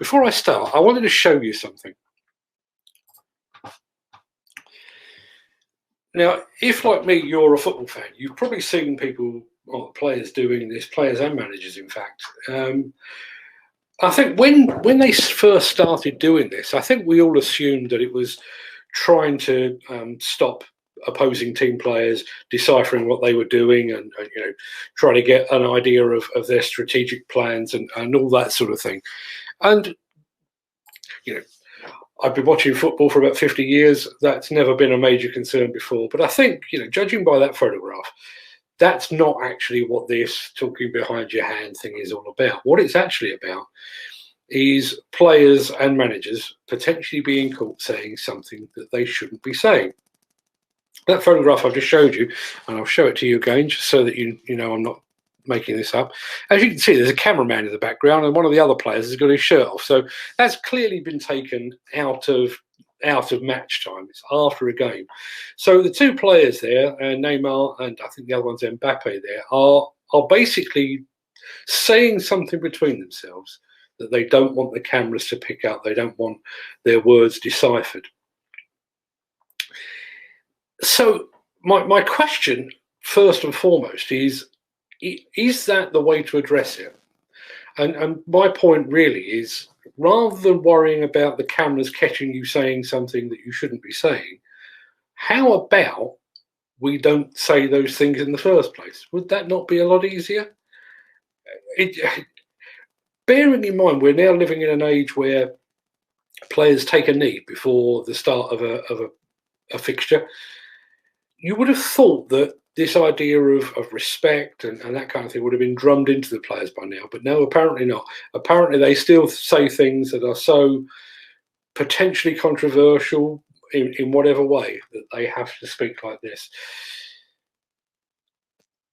Before I start, I wanted to show you something. Now, if like me, you're a football fan, you've probably seen people, or players doing this, players and managers, in fact. I think when they first started doing this, I think we all assumed that it was trying to stop opposing team players deciphering what they were doing and trying to get an idea of their strategic plans and all that sort of thing. And I've been watching football for about 50 years. That's never been a major concern before. But I think, judging by that photograph, that's not actually what this talking behind your hand thing is all about. What it's actually about is players and managers potentially being caught saying something that they shouldn't be saying. That photograph I've just showed you, and I'll show it to you again just so that you know I'm not making this up. As you can see, there's a cameraman in the background, and one of the other players has got his shirt off. So that's clearly been taken out of match time. It's after a game. So the two players there, Neymar and I think the other one's Mbappe there, are basically saying something between themselves that they don't want the cameras to pick up. They don't want their words deciphered. So my question, first and foremost, is that the way to address it? And my point really is, rather than worrying about the cameras catching you saying something that you shouldn't be saying, how about we don't say those things in the first place? Would that not be a lot easier? Bearing in mind, we're now living in an age where players take a knee before the start of a fixture. You would have thought that this idea of respect and that kind of thing would have been drummed into the players by now, but no, apparently not. Apparently they still say things that are so potentially controversial in whatever way that they have to speak like this.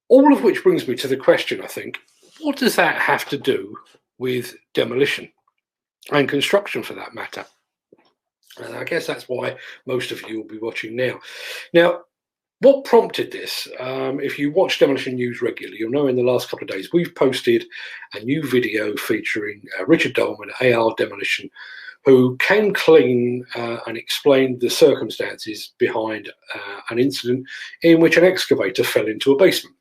All of which brings me to the question, I think, what does that have to do with demolition and construction for that matter? And I guess that's why most of you will be watching now. Now, what prompted this? If you watch Demolition News regularly, you'll know in the last couple of days we've posted a new video featuring Richard Dolman, AR Demolition, who came clean and explained the circumstances behind an incident in which an excavator fell into a basement.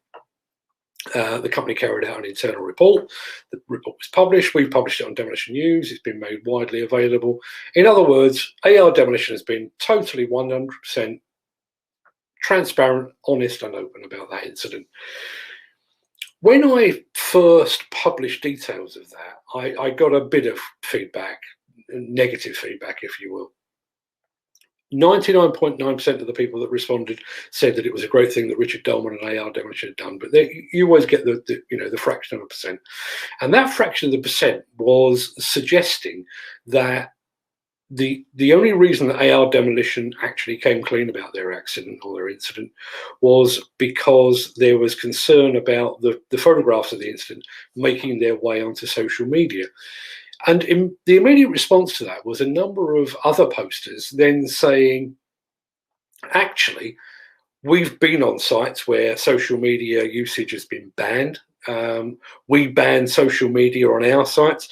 The company carried out an internal report. The report was published. We published it on Demolition News. It's been made widely available. In other words, AR Demolition has been totally 100% transparent, honest, and open about that incident. When I first published details of that, I got a bit of feedback, negative feedback, if you will. 99.9% of the people that responded said that it was a great thing that Richard Dolman and AR Demolition had done, but you always get the fraction of a percent, and that fraction of the percent was suggesting that the only reason that AR Demolition actually came clean about their accident or their incident was because there was concern about the photographs of the incident making their way onto social media. And in the immediate response to that was a number of other posters then saying, actually, we've been on sites where social media usage has been banned. We ban social media on our sites.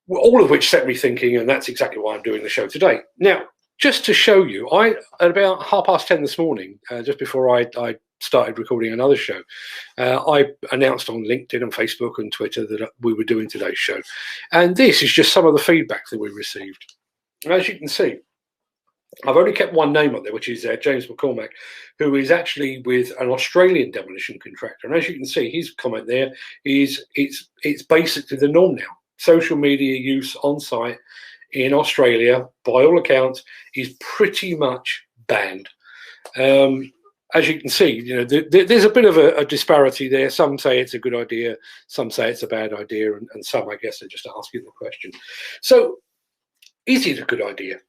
All of which set me thinking, and that's exactly why I'm doing the show today. Now, just to show you, at about 10:30 this morning, just before I started recording another show, I announced on LinkedIn and Facebook and Twitter that we were doing today's show. And this is just some of the feedback that we received. As you can see, I've only kept one name on there, which is James McCormack, who is actually with an Australian demolition contractor. And as you can see, his comment there is it's basically the norm now. Social media use on site in Australia, by all accounts, is pretty much banned. As you can see, there's a bit of a disparity there. Some say it's a good idea, some say it's a bad idea, and some, I guess, are just asking the question. So, is it a good idea?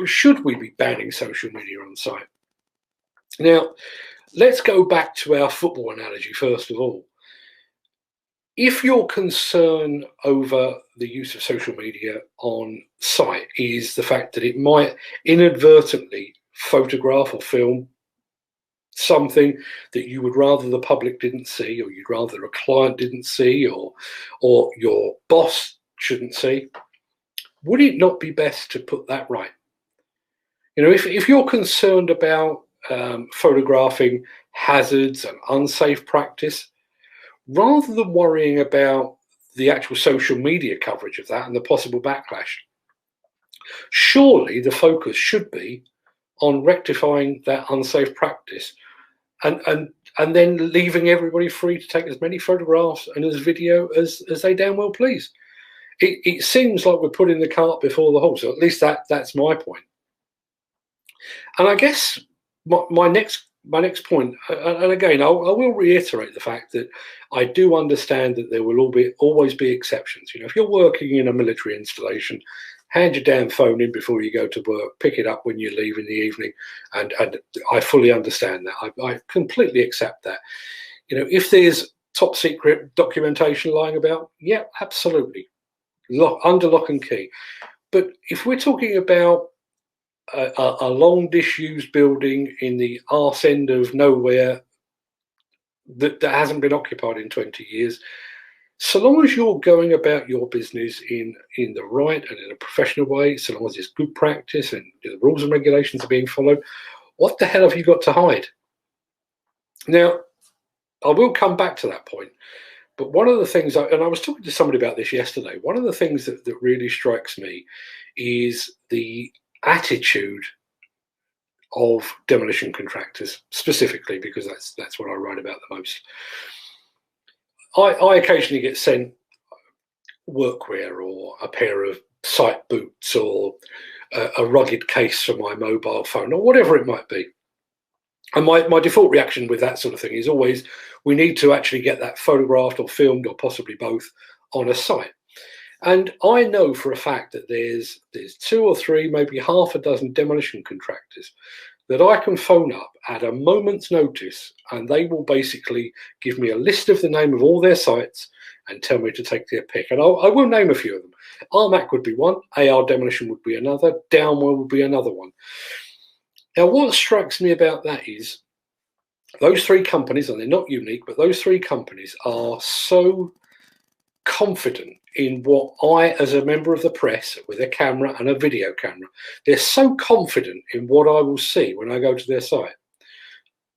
Should we be banning social media on site? Now, let's go back to our football analogy first of all. If your concern over the use of social media on site is the fact that it might inadvertently photograph or film something that you would rather the public didn't see, or you'd rather a client didn't see, or your boss shouldn't see, would it not be best to put that right? You know, if you're concerned about photographing hazards and unsafe practice, rather than worrying about the actual social media coverage of that and the possible backlash, surely the focus should be on rectifying that unsafe practice and then leaving everybody free to take as many photographs and as video as they damn well please. It seems like we're putting the cart before the horse, or at least that's my point. And I guess my next point, and again, I will reiterate the fact that I do understand that there will always be exceptions. You know, if you're working in a military installation, hand your damn phone in before you go to work, pick it up when you leave in the evening, and I fully understand that. I completely accept that. You know, if there's top secret documentation lying about, yeah, absolutely, under lock and key. But if we're talking about a long disused building in the arse end of nowhere that hasn't been occupied in 20 years, so long as you're going about your business in the right and in a professional way, so long as it's good practice and the rules and regulations are being followed, what the hell have you got to hide? Now, I will come back to that point, but one of the things, and I was talking to somebody about this yesterday, one of the things that really strikes me is the attitude of demolition contractors, specifically because that's what I write about the most. I occasionally get sent workwear or a pair of site boots or a rugged case for my mobile phone or whatever it might be. And my default reaction with that sort of thing is always, we need to actually get that photographed or filmed or possibly both on a site. And I know for a fact that there's 2 or 3, maybe half a dozen demolition contractors that I can phone up at a moment's notice, and they will basically give me a list of the name of all their sites and tell me to take their pick. And I will name a few of them. Armac would be one, AR Demolition would be another, Downwell would be another one. Now, what strikes me about that is those 3 companies, and they're not unique, but those 3 companies are so confident in what I, as a member of the press with a camera and a video camera, they're so confident in what I will see when I go to their site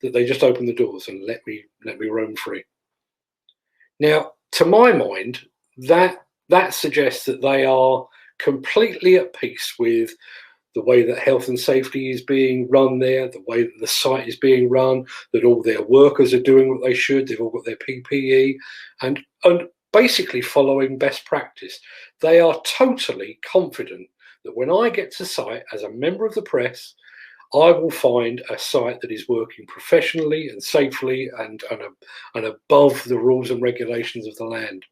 that they just open the doors and let me roam free. Now, to my mind, that suggests that they are completely at peace with the way that health and safety is being run there, the way that the site is being run, that all their workers are doing what they should, they've all got their PPE, and basically following best practice. They are totally confident that when I get to site as a member of the press, I will find a site that is working professionally and safely and above the rules and regulations of the land.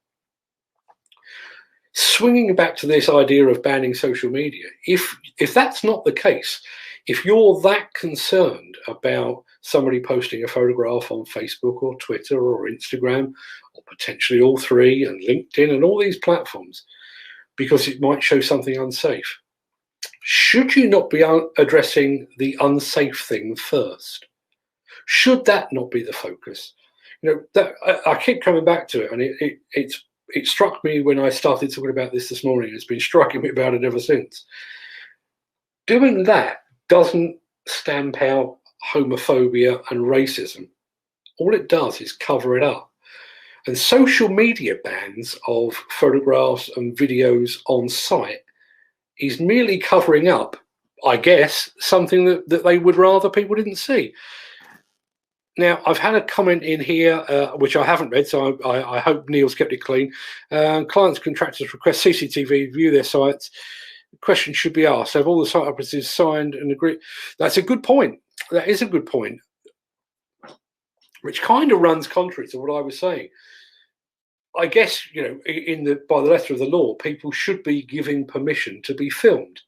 Swinging back to this idea of banning social media, if that's not the case, if you're that concerned about somebody posting a photograph on Facebook or Twitter or Instagram, or potentially all 3, and LinkedIn and all these platforms, because it might show something unsafe, should you not be addressing the unsafe thing first? Should that not be the focus? You know, that I keep coming back to it, and it struck me when I started talking about this morning. It's been striking me about it ever since. Doing that doesn't stamp out homophobia and racism. All it does is cover it up. And social media bans of photographs and videos on site is merely covering up, I guess, something that they would rather people didn't see. Now, I've had a comment in here, which I haven't read, so I hope Neil's kept it clean. Clients, contractors request CCTV, view their sites. The question should be asked, have all the site operatives signed and agreed? That's a good point. That is a good point, which kind of runs contrary to what I was saying. I guess, you know, by the letter of the law, people should be giving permission to be filmed.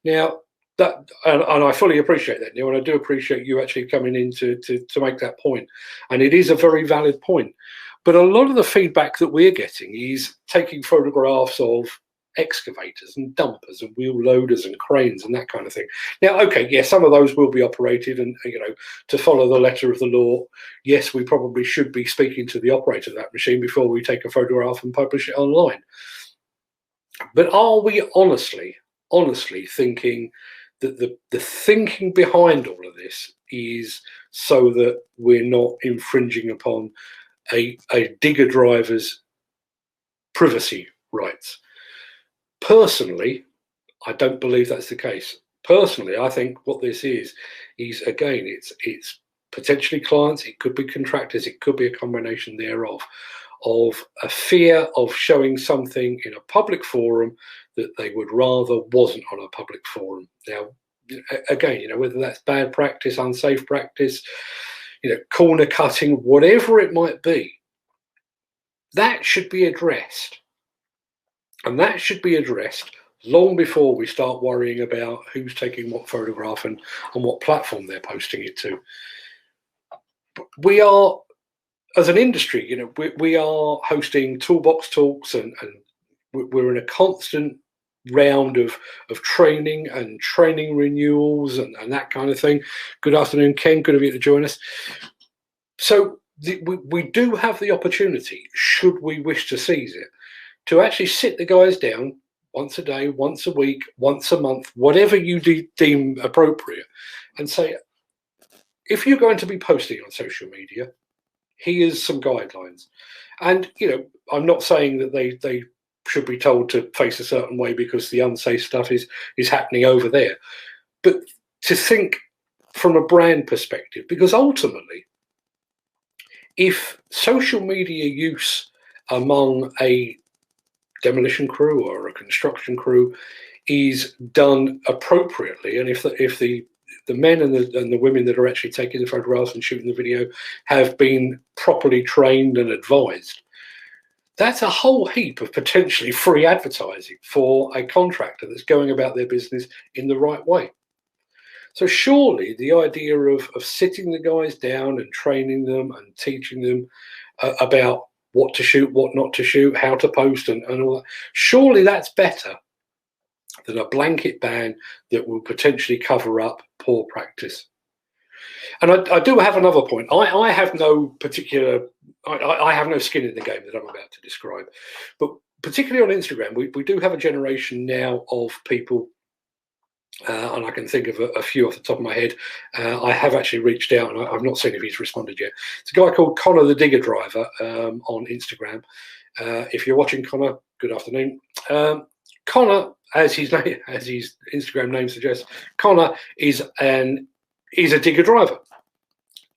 Now, that, and I fully appreciate that, Neil, and I do appreciate you actually coming in to make that point. And it is a very valid point. But a lot of the feedback that we're getting is taking photographs of excavators and dumpers and wheel loaders and cranes and that kind of thing. Now, okay, yes, some of those will be operated, and, you know, to follow the letter of the law, yes, we probably should be speaking to the operator of that machine before we take a photograph and publish it online. But are we honestly thinking that the thinking behind all of this is so that we're not infringing upon a digger driver's privacy rights? Personally, I don't believe that's the case. Personally, I think what this is again, it's potentially clients, it could be contractors, it could be a combination thereof, of a fear of showing something in a public forum that they would rather wasn't on a public forum. Now, again, whether that's bad practice, unsafe practice, corner cutting, whatever it might be, that should be addressed. And that should be addressed long before we start worrying about who's taking what photograph and on what platform they're posting it to. We are, as an industry, we are hosting toolbox talks, and we're in a constant round of training and training renewals and that kind of thing. Good afternoon, Ken. Good of you to join us. So we do have the opportunity, should we wish to seize it, to actually sit the guys down once a day, once a week, once a month, whatever you deem appropriate, and say, if you're going to be posting on social media, here's some guidelines. And, I'm not saying that they should be told to face a certain way because the unsafe stuff is happening over there. But to think from a brand perspective, because ultimately, if social media use among a demolition crew or a construction crew is done appropriately, and if the men and the women that are actually taking the photographs and shooting the video have been properly trained and advised, that's a whole heap of potentially free advertising for a contractor that's going about their business in the right way. So surely the idea of sitting the guys down and training them and teaching them about what to shoot, what not to shoot, how to post and all that, surely that's better than a blanket ban that will potentially cover up poor practice. And I do have another point. I have no particular, I have no skin in the game that I'm about to describe. But particularly on Instagram, we do have a generation now of people, and I can think of a few off the top of my head. I have actually reached out, and I've not seen if he's responded yet. It's a guy called Connor the Digger Driver on Instagram. If you're watching, Connor, good afternoon. Connor, as his Instagram name suggests, Connor is a digger driver.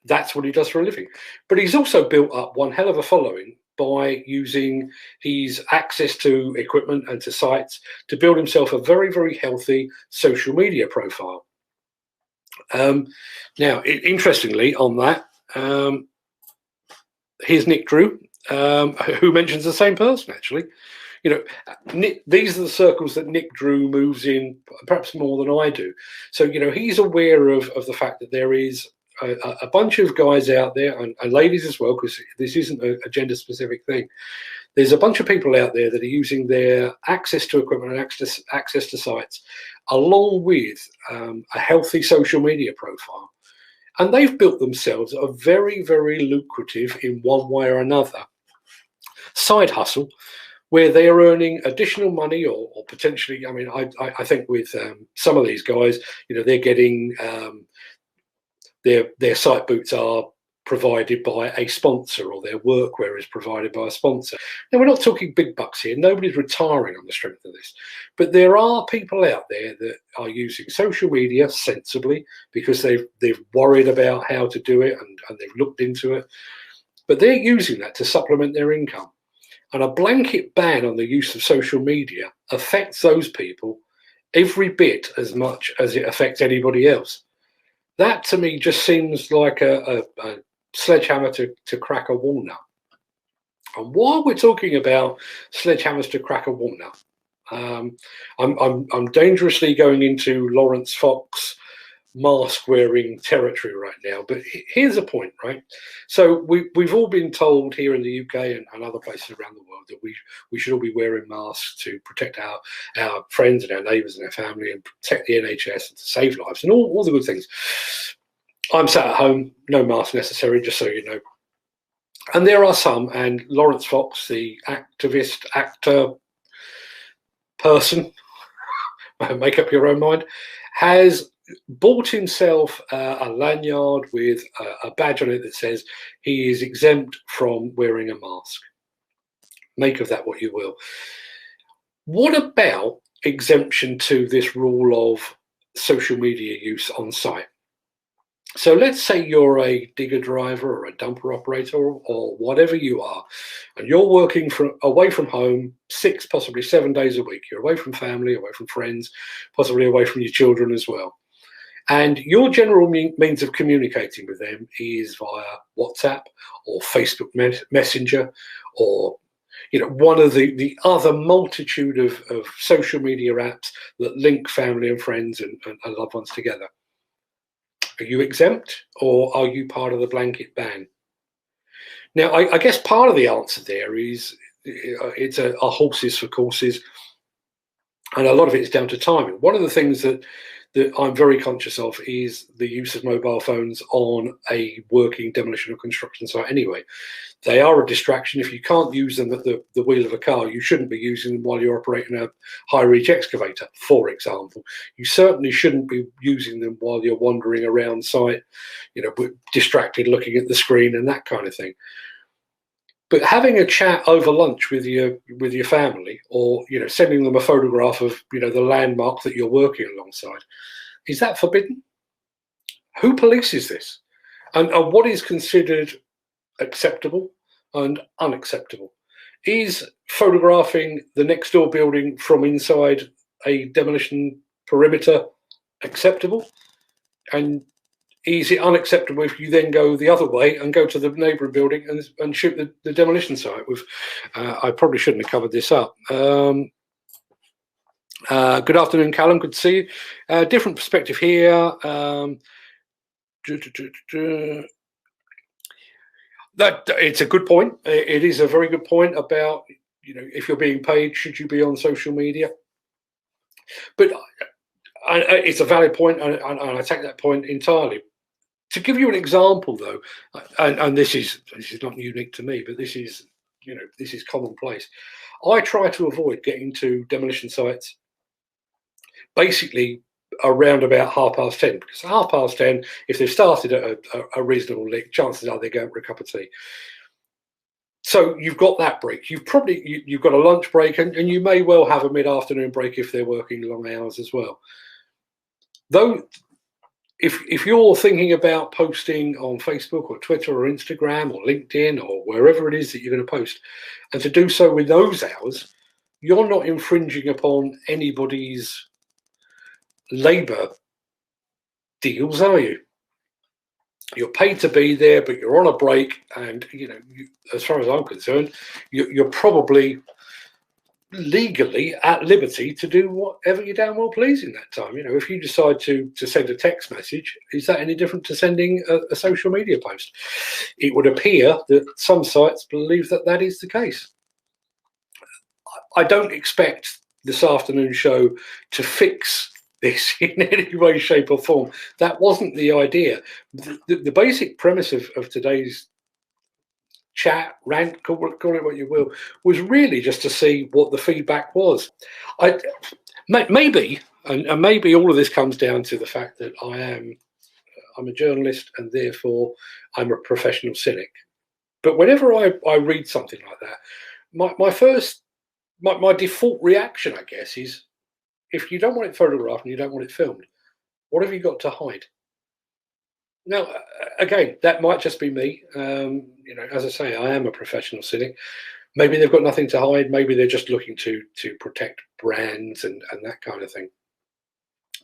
That's what he does for a living. But he's also built up one hell of a following by using his access to equipment and to sites to build himself a very, very healthy social media profile. Now, interestingly, on that, here's Nick Drew, who mentions the same person, actually. These are the circles that Nick Drew moves in, perhaps more than I do. So, he's aware of the fact that there is a bunch of guys out there, and ladies as well, because this isn't a gender-specific thing. There's a bunch of people out there that are using their access to equipment and access to sites, along with a healthy social media profile. And they've built themselves a very, very lucrative, in one way or another, side hustle, where they are earning additional money or potentially, I think with some of these guys, they're getting their site boots are provided by a sponsor, or their workwear is provided by a sponsor. Now, we're not talking big bucks here. Nobody's retiring on the strength of this. But there are people out there that are using social media sensibly because they've worried about how to do it and they've looked into it. But they're using that to supplement their income. And a blanket ban on the use of social media affects those people every bit as much as it affects anybody else. That, to me, just seems like a sledgehammer to crack a walnut. And while we're talking about sledgehammers to crack a walnut, I'm dangerously going into Lawrence Fox mask-wearing territory right now. But here's a point, right? So we've all been told here in the UK and other places around the world that we should all be wearing masks to protect our friends and our neighbours and our family, and protect the NHS and to save lives and all the good things. I'm sat at home, no mask necessary, just so you know. And there are some, and Lawrence Fox, the activist, actor, person, make up your own mind, has bought himself a lanyard with a badge on it that says he is exempt from wearing a mask. Make of that what you will. What about exemption to this rule of social media use on site? So let's say you're a digger driver or a dumper operator or whatever you are, and you're working away from home 6, possibly 7 days a week. You're away from family, away from friends, possibly away from your children as well. And your general means of communicating with them is via WhatsApp or Facebook Messenger, or one of the other multitude of social media apps that link family and friends and loved ones together. Are you exempt, or are you part of the blanket ban? Now, I guess part of the answer there is it's a horses for courses, and a lot of it is down to timing. One of the things that I'm very conscious of is the use of mobile phones on a working demolition or construction site anyway. They are a distraction. If you can't use them at the wheel of a car, you shouldn't be using them while you're operating a high-reach excavator, for example. You certainly shouldn't be using them while you're wandering around site, distracted looking at the screen and that kind of thing. But having a chat over lunch with your family, or sending them a photograph of the landmark that you're working alongside, is that forbidden? Who polices this? And what is considered acceptable and unacceptable? Is photographing the next door building from inside a demolition perimeter acceptable? And is it unacceptable if you then go the other way and go to the neighbouring building and shoot the demolition site? I probably shouldn't have covered this up. Good afternoon, Callum. Good to see you. Different perspective here. It's a good point. It is a very good point about if you're being paid, should you be on social media? But it's a valid point, and I take that point entirely. To give you an example, though, and this is not unique to me, but this is commonplace. I try to avoid getting to demolition sites basically around about 10:30, because 10:30, if they've started at a reasonable lick, chances are they're going for a cup of tea. So you've got that break. You've got a lunch break, and you may well have a mid-afternoon break if they're working long hours as well. Though, if you're thinking about posting on Facebook or Twitter or Instagram or LinkedIn or wherever it is that you're going to post, and to do so with those hours, you're not infringing upon anybody's labour deals, are you? You're paid to be there, but you're on a break, and as far as I'm concerned, you're probably legally at liberty to do whatever you damn well please in that time. If you decide to send a text message, is that any different to sending a social media post? It would appear that some sites believe that is the case. I don't expect this afternoon show to fix this in any way, shape or form. That wasn't the idea. The basic premise of today's chat, rant, call it what you will, was really just to see what the feedback was. Maybe all of this comes down to the fact that I'm a journalist, and therefore I'm a professional cynic. But whenever I read something like that, my default reaction, I guess, is, if you don't want it photographed and you don't want it filmed, what have you got to hide? Now, again, that might just be me. As I say, I am a professional cynic. Maybe they've got nothing to hide. Maybe they're just looking to protect brands and that kind of thing.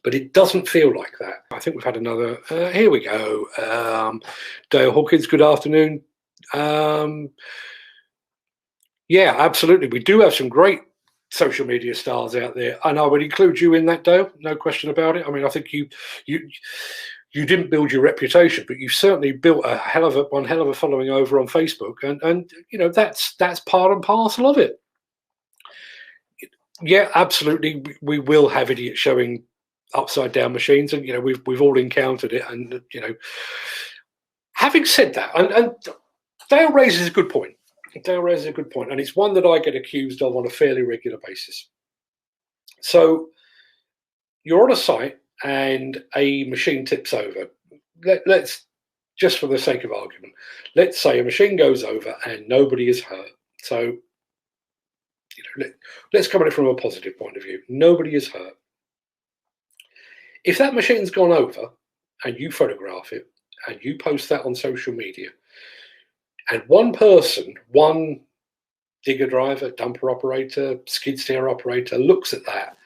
But it doesn't feel like that. I think we've had another. Here we go. Dale Hawkins, good afternoon. Yeah, absolutely. We do have some great social media stars out there, and I would include you in that, Dale. No question about it. I mean, I think you didn't build your reputation, but you certainly built one hell of a following over on Facebook, and that's part and parcel of it. Yeah, absolutely. We will have idiots showing upside down machines, and we've all encountered it. And having said that, and Dale raises a good point. And it's one that I get accused of on a fairly regular basis. So you're on a site and a machine tips over. Let's, just for the sake of argument, let's say a machine goes over and nobody is hurt. So let's come at it from a positive point of view. Nobody is hurt. If that machine's gone over and you photograph it and you post that on social media, and one person, one digger driver, dumper operator, skid steer operator looks at that,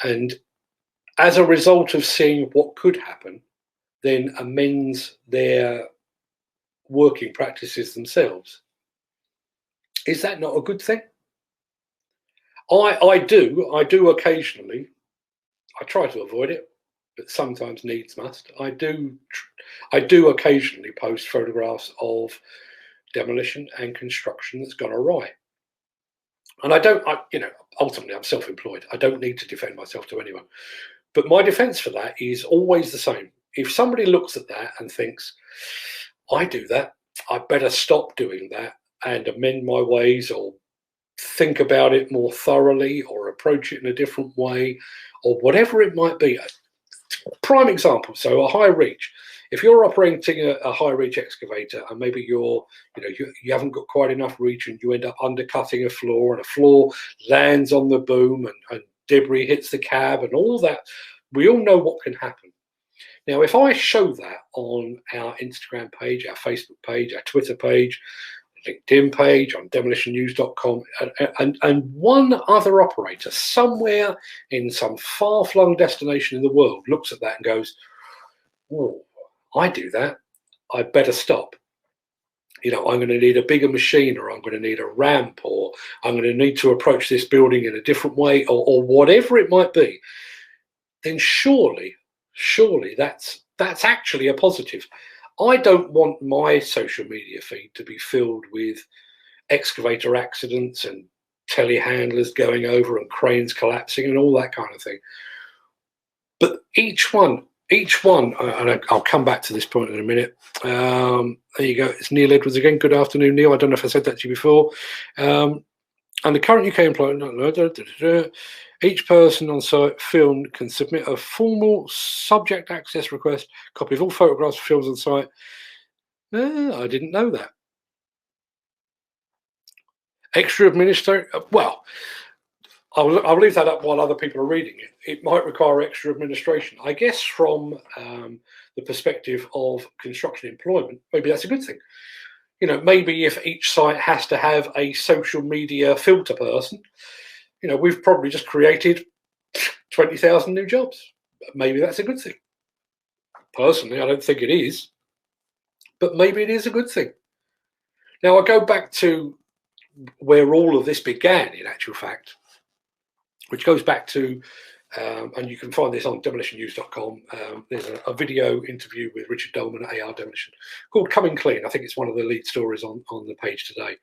and as a result of seeing what could happen, then amends their working practices themselves, is that not a good thing? I do occasionally. I try to avoid it, but sometimes needs must. I do occasionally post photographs of demolition and construction that's gone awry. And ultimately I'm self-employed. I don't need to defend myself to anyone. But my defense for that is always the same. If somebody looks at that and thinks, I do that, I better stop doing that and amend my ways, or think about it more thoroughly, or approach it in a different way, or whatever it might be. Prime example, so a high reach. If you're operating a high reach excavator and maybe you haven't got quite enough reach and you end up undercutting a floor, and a floor lands on the boom and debris hits the cab and all that, we all know what can happen. Now, if I show that on our Instagram page, our Facebook page, our Twitter page, LinkedIn page, on demolitionnews.com, and one other operator somewhere in some far-flung destination in the world looks at that and goes, oh, I do that, I better stop. I'm going to need a bigger machine, or I'm going to need a ramp, or I'm going to need to approach this building in a different way, or whatever it might be, then surely that's actually a positive. I don't want my social media feed to be filled with excavator accidents and telehandlers going over and cranes collapsing and all that kind of thing. But each one, and I'll come back to this point in a minute. There you go. It's Neil Edwards again. Good afternoon, Neil. I don't know if I said that to you before. And the current UK employer, each person on site filmed can submit a formal subject access request, copy of all photographs of films on site. I didn't know that. Extra administrative. Well, I'll leave that up while other people are reading it. It might require extra administration. I guess from the perspective of construction employment, maybe that's a good thing. Maybe if each site has to have a social media filter person, we've probably just created 20,000 new jobs. Maybe that's a good thing. Personally, I don't think it is, but maybe it is a good thing. Now, I go back to where all of this began, in actual fact, which goes back to, and you can find this on demolitionnews.com. There's a video interview with Richard Dolman at AR Demolition called Coming Clean. I think it's one of the lead stories on the page today.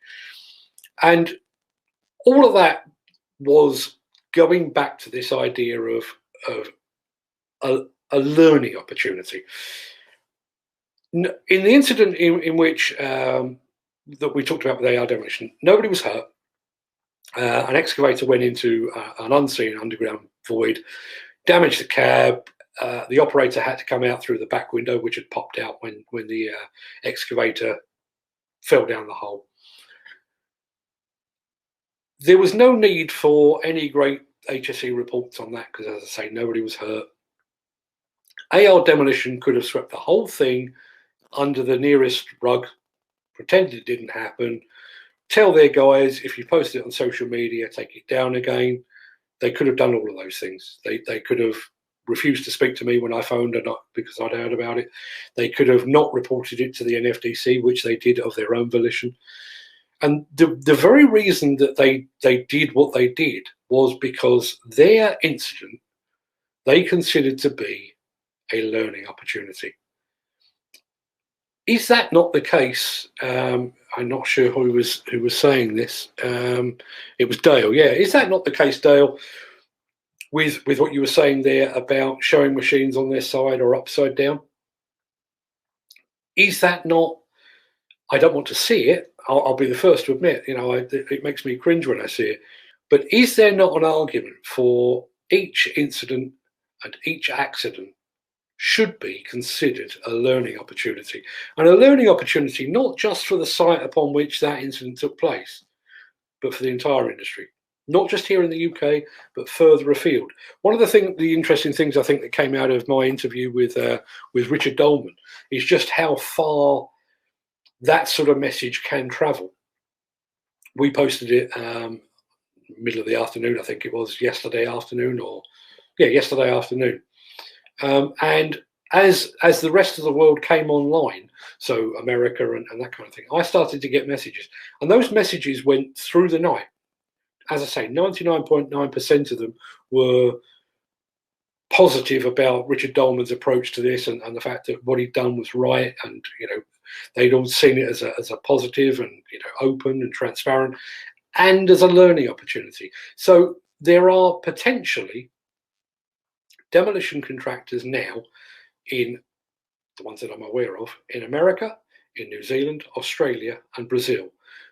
And all of that was going back to this idea of a learning opportunity. In the incident in which that we talked about with AR Demolition, nobody was hurt. An excavator went into an unseen underground void, damaged the cab. The operator had to come out through the back window, which had popped out when the excavator fell down the hole. There was no need for any great HSE reports on that because, as I say, nobody was hurt. AR Demolition could have swept the whole thing under the nearest rug, pretended it didn't happen, tell their guys, if you post it on social media, take it down again. They could have done all of those things. They could have refused to speak to me when I phoned, or not because I'd heard about it. They could have not reported it to the NFDC, which they did of their own volition. And the very reason that they did what they did was because their incident they considered to be a learning opportunity. Is that not the case? I'm not sure who was saying this. It was Dale. Yeah, is that not the case, Dale? With what you were saying there about showing machines on their side or upside down, is that not? I don't want to see it. I'll be the first to admit. It makes me cringe when I see it. But is there not an argument for each incident and each accident should be considered a learning opportunity? And a learning opportunity not just for the site upon which that incident took place, but for the entire industry. Not just here in the UK, but further afield. One of the interesting things I think that came out of my interview with Richard Dolman is just how far that sort of message can travel. We posted it middle of the afternoon, I think it was yesterday afternoon, yesterday afternoon. And as the rest of the world came online, so America and that kind of thing, I started to get messages, and those messages went through the night. As I say, 99.9% of them were positive about Richard Dolman's approach to this, and the fact that what he'd done was right, and they'd all seen it as a positive and open and transparent, and as a learning opportunity. So there are potentially demolition contractors now, in the ones that I'm aware of, in America, in New Zealand, Australia, and Brazil,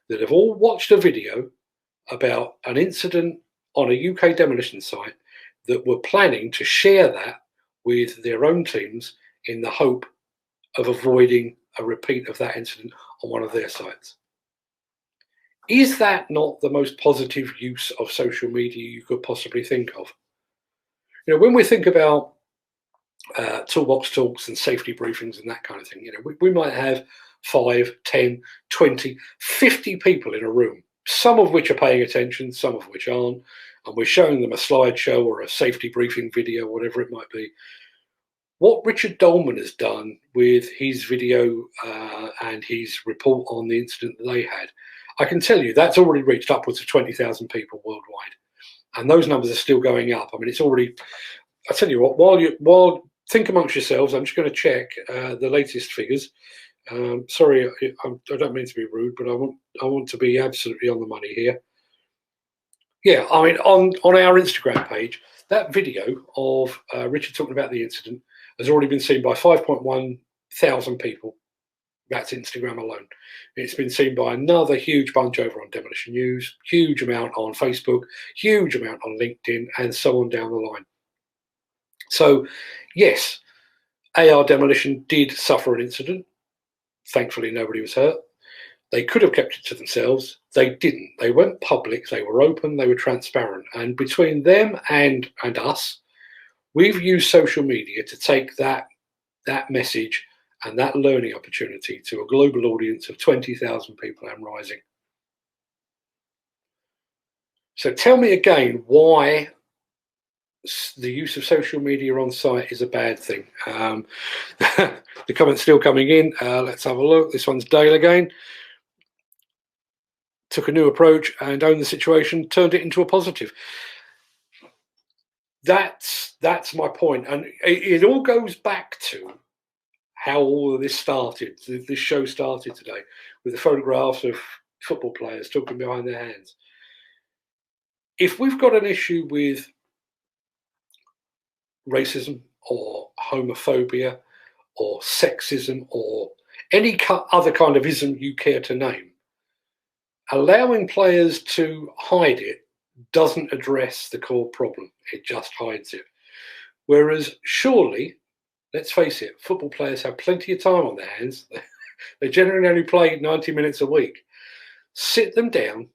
that have all watched a video about an incident on a UK demolition site, that were planning to share that with their own teams in the hope of avoiding a repeat of that incident on one of their sites. Is that not the most positive use of social media you could possibly think of? When we think about toolbox talks and safety briefings and that kind of thing, we might have 5, 10, 20, 50 people in a room, some of which are paying attention, some of which aren't, and we're showing them a slideshow or a safety briefing video, whatever it might be. What Richard Dolman has done with his video and his report on the incident that they had, I can tell you that's already reached upwards of 20,000 people worldwide, and those numbers are still going up. I mean, it's already. I tell you what, while think amongst yourselves, I'm just going to check the latest figures. Sorry, I don't mean to be rude, but I want to be absolutely on the money here. Yeah, I mean, on our Instagram page, that video of Richard talking about the incident has already been seen by 5.1 thousand people. That's Instagram alone. It's been seen by another huge bunch over on Demolition News, huge amount on Facebook, huge amount on LinkedIn, and so on down the line. So, yes, AR Demolition did suffer an incident. Thankfully, nobody was hurt. They could have kept it to themselves. They didn't. They went public. They were open. They were transparent. And between them and us, we've used social media to take that message and that learning opportunity to a global audience of 20,000 people and rising. So tell me again why the use of social media on site is a bad thing. The comment's still coming in. Let's have a look. This one's Dale again. Took a new approach and owned the situation, turned it into a positive. That's my point. And it all goes back to how all of this started. This show started today with the photographs of football players talking behind their hands. If we've got an issue with racism or homophobia or sexism or any other kind of ism you care to name, allowing players to hide it doesn't address the core problem. It just hides it. Whereas surely, let's face it, football players have plenty of time on their hands. They generally only play 90 minutes a week. Sit them down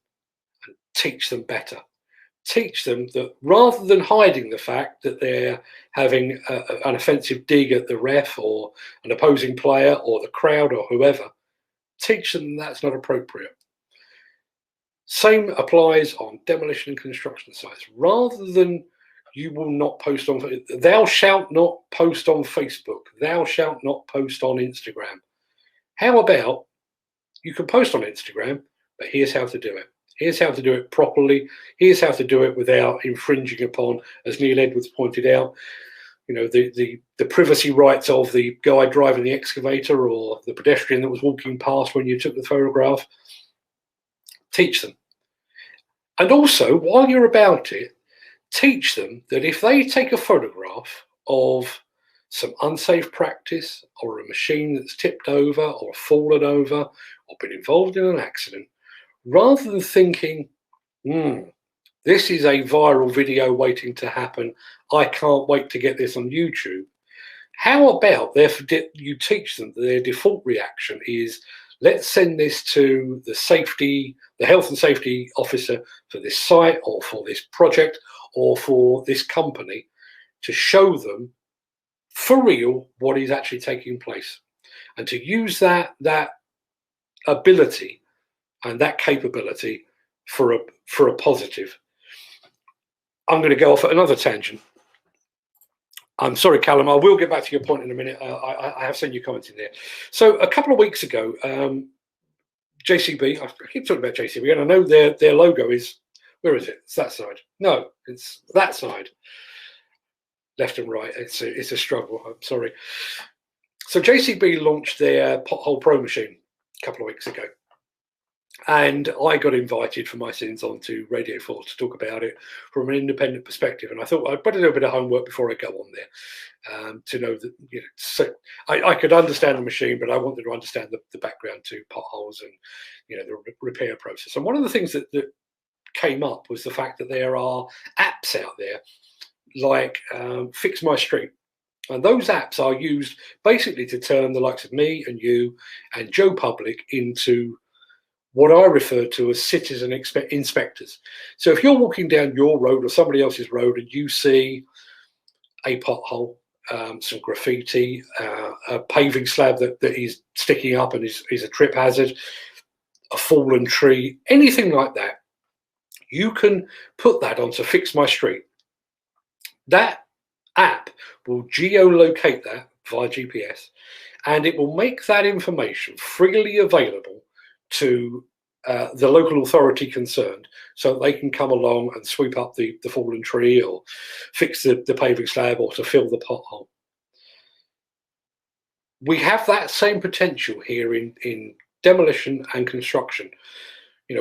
and teach them better. Teach them that rather than hiding the fact that they're having an offensive dig at the ref or an opposing player or the crowd or whoever, teach them that's not appropriate. Same applies on demolition and construction sites. Rather than you will not post on, thou shalt not post on Facebook, thou shalt not post on Instagram. How about you can post on Instagram, but here's how to do it. Here's how to do it properly. Here's how to do it without infringing upon, as Neil Edwards pointed out, the privacy rights of the guy driving the excavator or the pedestrian that was walking past when you took the photograph. Teach them. And also, while you're about it, teach them that if they take a photograph of some unsafe practice or a machine that's tipped over or fallen over or been involved in an accident, rather than thinking, This is a viral video waiting to happen. I can't wait to get this on YouTube. How about you teach them that their default reaction is, let's send this to the health and safety officer for this site or for this project or for this company, to show them for real what is actually taking place, and to use that ability and that capability for a positive. I'm going to go off at another tangent. I'm sorry, Callum, I will get back to your point in a minute. I have seen you commenting there. So a couple of weeks ago, JCB, I keep talking about JCB, and I know their logo is, where is it? It's that side. No, it's that side. Left and right, it's a struggle, I'm sorry. So JCB launched their Pothole Pro machine a couple of weeks ago. And I got invited for my sins onto Radio 4 to talk about it from an independent perspective. And I thought I'd put a little bit of homework before I go on there, to know that, so I could understand the machine, but I wanted to understand the background to potholes and, the repair process. And one of the things that came up was the fact that there are apps out there like Fix My Street. And those apps are used basically to turn the likes of me and you and Joe Public into what I refer to as citizen inspectors. So if you're walking down your road or somebody else's road and you see a pothole, some graffiti, a paving slab that is sticking up and is a trip hazard, a fallen tree, anything like that, you can put that onto Fix My Street. That app will geolocate that via GPS, and it will make that information freely available to the local authority concerned, so that they can come along and sweep up the fallen tree or fix the paving slab or to fill the pothole. We have that same potential here in demolition and construction.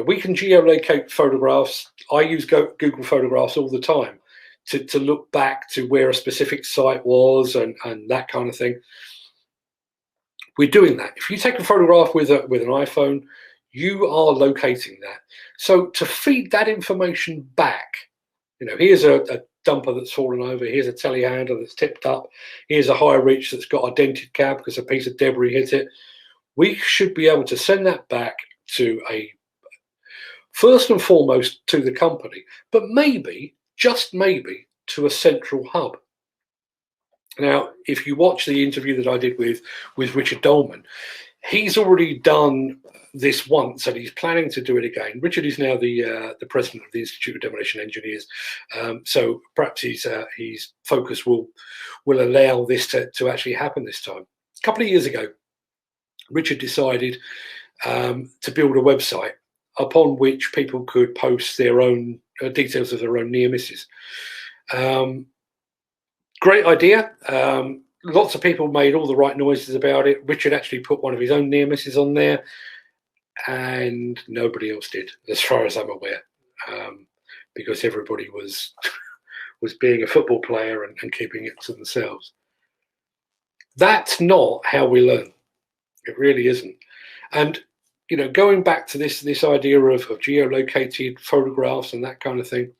We can geolocate photographs. I use Google Photographs all the time to look back to where a specific site was and that kind of thing. We're doing that. If you take a photograph with an iPhone, you are locating that. So to feed that information back, here's a dumper that's fallen over, here's a telehandler that's tipped up, here's a high reach that's got a dented cab because a piece of debris hit it. We should be able to send that back to first and foremost to the company, but maybe, just maybe, to a central hub. Now, if you watch the interview that I did with Richard Dolman, he's already done this once and he's planning to do it again. Richard is now the president of the Institute of Demolition Engineers, so perhaps his focus will allow this to actually happen this time. A couple of years ago, Richard decided to build a website upon which people could post their own details of their own near misses. Great idea. Lots of people made all the right noises about it. Richard actually put one of his own near misses on there, and nobody else did, as far as I'm aware, because everybody was being a football player and keeping it to themselves. That's not how we learn. It really isn't. And going back to this idea of geolocated photographs and that kind of thing,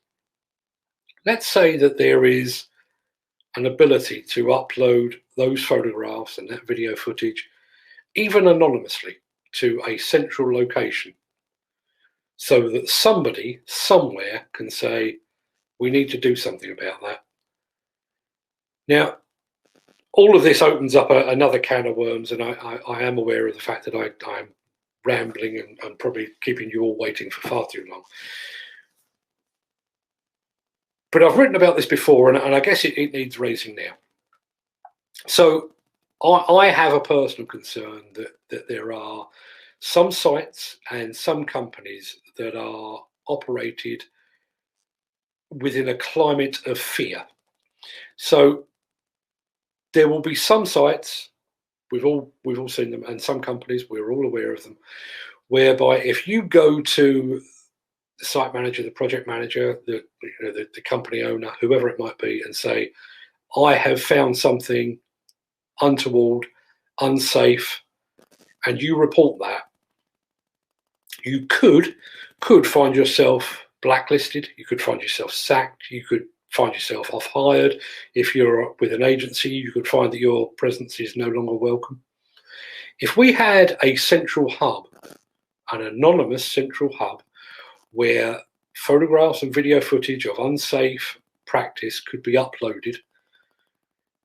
let's say that there is an ability to upload those photographs and that video footage, even anonymously, to a central location, so that somebody somewhere can say, we need to do something about that. Now, all of this opens up another can of worms, and I am aware of the fact that I'm rambling and probably keeping you all waiting for far too long. But I've written about this before, and I guess it needs raising now. So I have a personal concern that there are some sites and some companies that are operated within a climate of fear. So there will be some sites, we've all seen them, and some companies, we're all aware of them, whereby if you go to the site manager, the project manager, the company owner, whoever it might be, and say, I have found something untoward, unsafe, and you report that, you could find yourself blacklisted, you could find yourself sacked, you could find yourself off-hired. If you're with an agency, you could find that your presence is no longer welcome. If we had a central hub, an anonymous central hub, where photographs and video footage of unsafe practice could be uploaded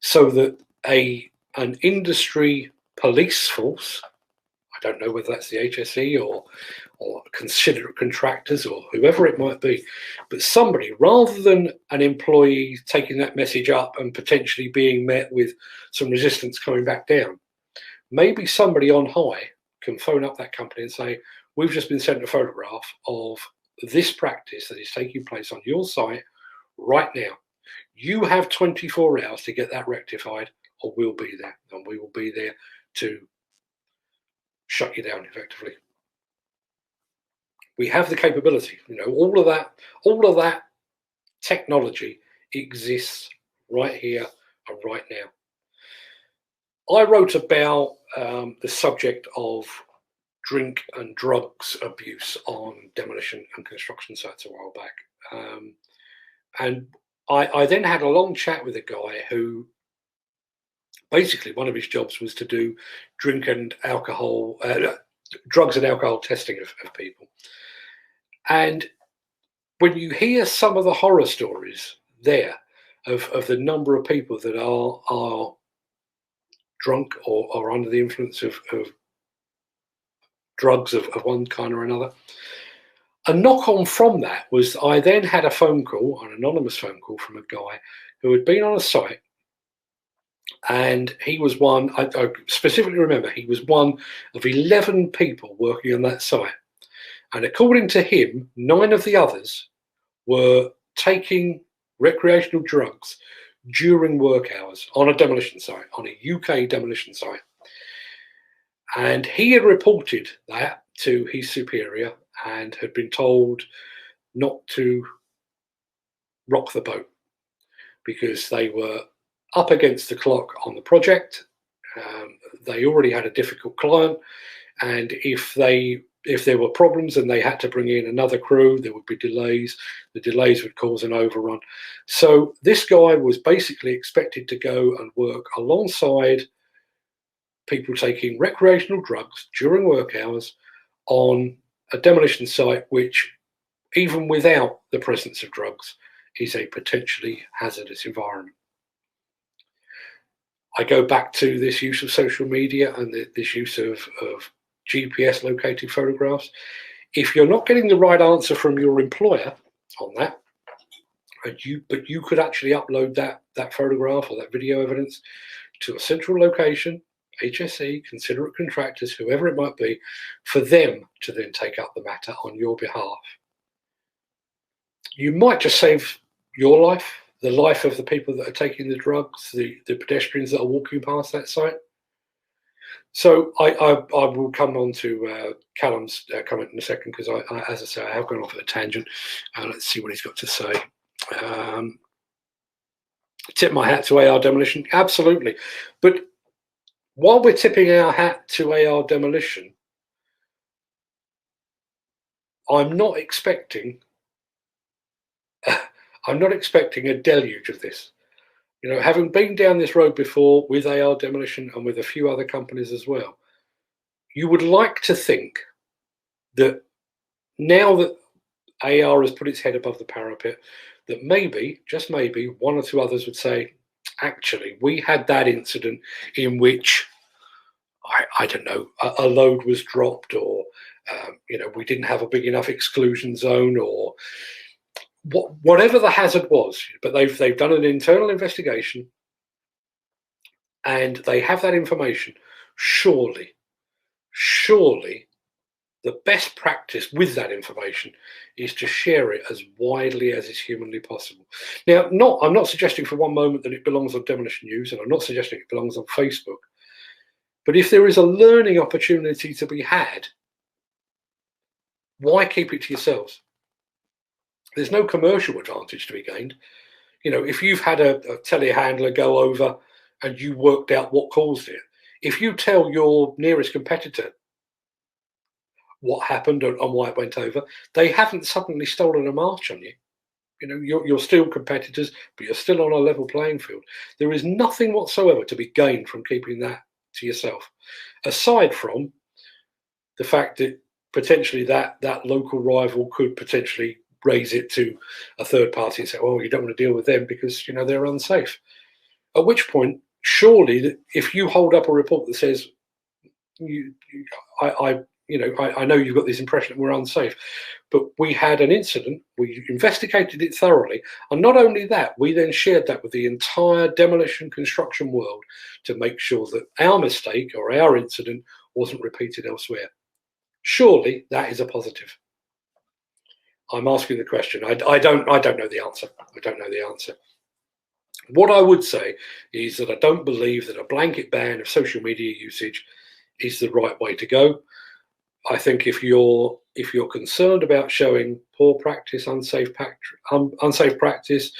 so that an industry police force, I don't know whether that's the HSE or considerate contractors or whoever it might be, but somebody, rather than an employee taking that message up and potentially being met with some resistance coming back down, maybe somebody on high can phone up that company and say, we've just been sent a photograph of this practice that is taking place on your site right now. You have 24 hours to get that rectified, or we'll be there, and we will be there to shut you down effectively. We have the capability, all of that technology exists right here and right now. I wrote about the subject of drink and drugs abuse on demolition and construction sites a while back. And I then had a long chat with a guy who basically one of his jobs was to do drugs and alcohol testing of people. And when you hear some of the horror stories there of the number of people that are drunk or under the influence of drugs of one kind or another, a knock-on from that was I then had a phone call, an anonymous phone call from a guy who had been on a site, and he was one, I specifically remember, he was one of 11 people working on that site. And according to him, 9 of the others were taking recreational drugs during work hours on a demolition site, on a UK demolition site. And he had reported that to his superior and had been told not to rock the boat because they were up against the clock on the project. They already had a difficult client, and if there were problems and they had to bring in another crew, there would be delays. The delays would cause an overrun. So this guy was basically expected to go and work alongside people taking recreational drugs during work hours on a demolition site, which, even without the presence of drugs, is a potentially hazardous environment. I go back to this use of social media and this use of GPS located photographs. If you're not getting the right answer from your employer on that, but you could actually upload that photograph or that video evidence to a central location, HSE, considerate contractors, whoever it might be, for them to then take up the matter on your behalf. You might just save your life, the life of the people that are taking the drugs, the pedestrians that are walking past that site. So I will come on to Callum's comment in a second, because as I say, I have gone off at a tangent. Let's see what he's got to say. Tip my hat to AR Demolition, absolutely. But while we're tipping our hat to AR Demolition, I'm not expecting a deluge of this. Having been down this road before with AR Demolition and with a few other companies as well, you would like to think that now that AR has put its head above the parapet, that maybe, just maybe, one or two others would say, actually, we had that incident in which, I don't know, a load was dropped, or we didn't have a big enough exclusion zone, or whatever the hazard was. But they've done an internal investigation and they have that information. Surely the best practice with that information is to share it as widely as is humanly possible. Now, I'm not suggesting for one moment that it belongs on Demolition News, and I'm not suggesting it belongs on Facebook. But if there is a learning opportunity to be had, why keep it to yourselves? There's no commercial advantage to be gained. If you've had a telehandler go over and you worked out what caused it, if you tell your nearest competitor, what happened and why it went over. They haven't suddenly stolen a march on you. You know, you're still competitors, but you're still on a level playing field. There is nothing whatsoever to be gained from keeping that to yourself, aside from the fact that potentially that local rival could potentially raise it to a third party and say, "Oh, you don't want to deal with them because they're unsafe." At which point, surely, if you hold up a report that says, I know you've got this impression that we're unsafe, but we had an incident, we investigated it thoroughly, and not only that, we then shared that with the entire demolition construction world to make sure that our mistake or our incident wasn't repeated elsewhere. Surely that is a positive. I'm asking the question. I don't know the answer. I don't know the answer. What I would say is that I don't believe that a blanket ban of social media usage is the right way to go. I think if you're concerned about showing poor practice, unsafe practice,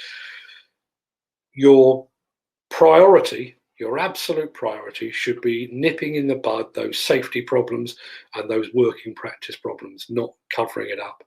your priority, your absolute priority, should be nipping in the bud those safety problems and those working practice problems, not covering it up.